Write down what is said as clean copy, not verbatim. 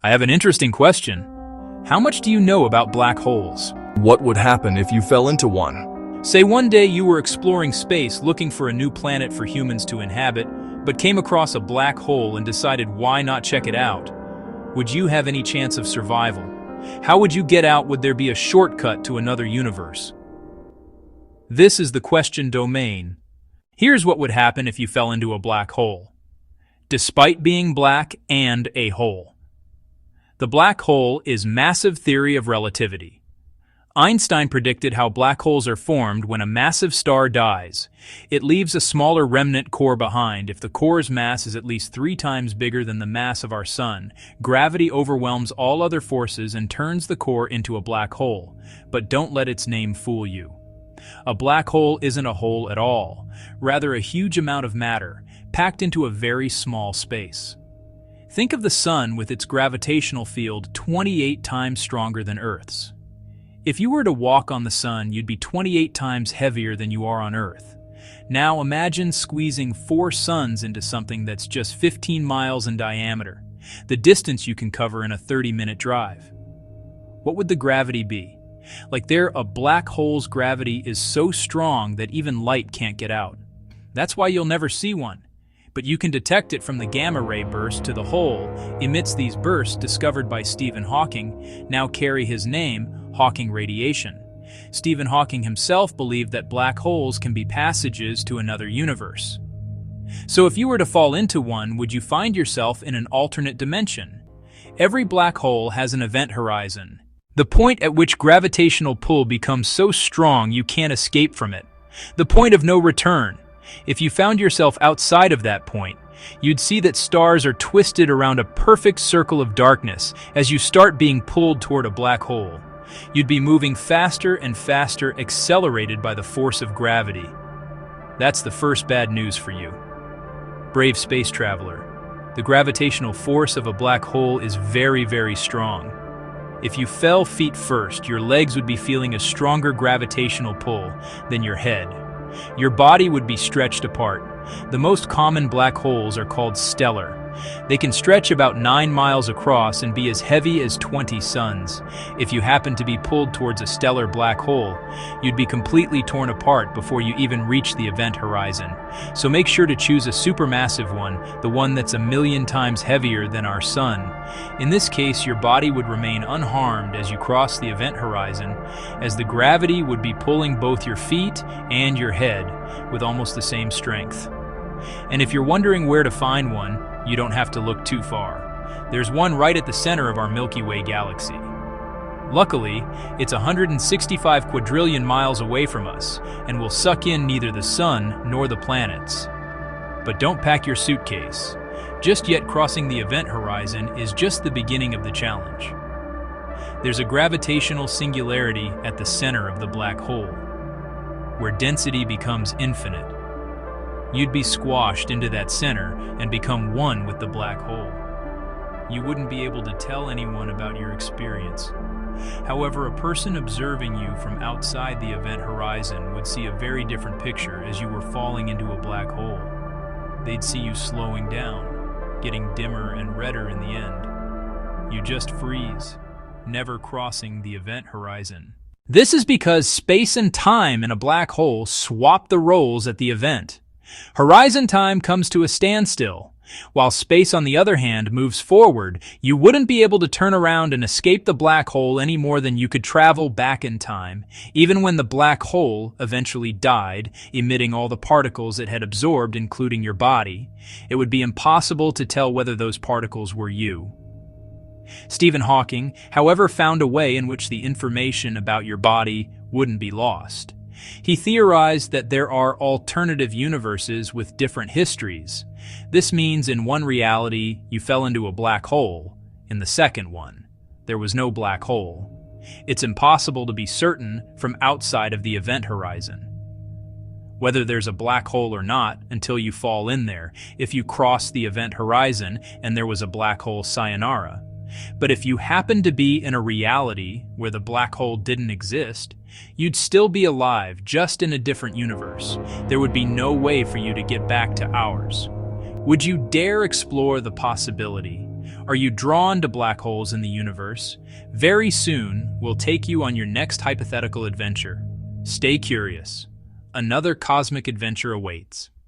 I have an interesting question. How much do you know about black holes? What would happen if you fell into one? Say one day you were exploring space looking for a new planet for humans to inhabit, but came across a black hole and decided why not check it out. Would you have any chance of survival? How would you get out? Would there be a shortcut to another universe? This is the question domain. Here's what would happen if you fell into a black hole, despite being black and a hole. The black hole is massive theory of relativity. Einstein predicted how black holes are formed when a massive star dies. It leaves a smaller remnant core behind. If the core's mass is at least 3 times bigger than the mass of our sun, gravity overwhelms all other forces and turns the core into a black hole. But don't let its name fool you. A black hole isn't a hole at all, rather a huge amount of matter, packed into a very small space. Think of the sun with its gravitational field 28 times stronger than Earth's. If you were to walk on the sun, you'd be 28 times heavier than you are on Earth. Now imagine squeezing 4 suns into something that's just 15 miles in diameter, the distance you can cover in a 30-minute drive. What would the gravity be? A black hole's gravity is so strong that even light can't get out. That's why you'll never see one. But you can detect it from the gamma ray burst to the hole emits. These bursts, discovered by Stephen Hawking, now carry his name, Hawking radiation. Stephen Hawking himself believed that black holes can be passages to another universe. So if you were to fall into one, would you find yourself in an alternate dimension? Every black hole has an event horizon, the point at which gravitational pull becomes so strong you can't escape from it, the point of no return. If you found yourself outside of that point, you'd see that stars are twisted around a perfect circle of darkness as you start being pulled toward a black hole. You'd be moving faster and faster, accelerated by the force of gravity. That's the first bad news for you. Brave space traveler, the gravitational force of a black hole is very, very strong. If you fell feet first, your legs would be feeling a stronger gravitational pull than your head. Your body would be stretched apart. The most common black holes are called stellar. They can stretch about 9 miles across and be as heavy as 20 suns. If you happen to be pulled towards a stellar black hole, you'd be completely torn apart before you even reach the event horizon. So make sure to choose a supermassive one, the one that's 1,000,000 times heavier than our sun. In this case, your body would remain unharmed as you cross the event horizon, as the gravity would be pulling both your feet and your head with almost the same strength. And if you're wondering where to find one, you don't have to look too far. There's one right at the center of our Milky Way galaxy. Luckily, it's 165 quadrillion miles away from us and will suck in neither the sun nor the planets. But don't pack your suitcase. Just yet, crossing the event horizon is just the beginning of the challenge. There's a gravitational singularity at the center of the black hole, where density becomes infinite. You'd be squashed into that center and become one with the black hole. You wouldn't be able to tell anyone about your experience. However, a person observing you from outside the event horizon would see a very different picture as you were falling into a black hole. They'd see you slowing down, getting dimmer and redder in the end. You just freeze, never crossing the event horizon. This is because space and time in a black hole swap the roles at the event. Horizon time comes to a standstill. While space, on the other hand, moves forward, you wouldn't be able to turn around and escape the black hole any more than you could travel back in time. Even when the black hole eventually died, emitting all the particles it had absorbed, including your body, it would be impossible to tell whether those particles were you. Stephen Hawking, however, found a way in which the information about your body wouldn't be lost. He theorized that there are alternative universes with different histories. This means in one reality, you fell into a black hole. In the second one, there was no black hole. It's impossible to be certain from outside of the event horizon whether there's a black hole or not until you fall in there. If you cross the event horizon and there was a black hole, sayonara. But if you happen to be in a reality where the black hole didn't exist, you'd still be alive, just in a different universe. There would be no way for you to get back to ours. Would you dare explore the possibility? Are you drawn to black holes in the universe? Very soon, we'll take you on your next hypothetical adventure. Stay curious. Another cosmic adventure awaits.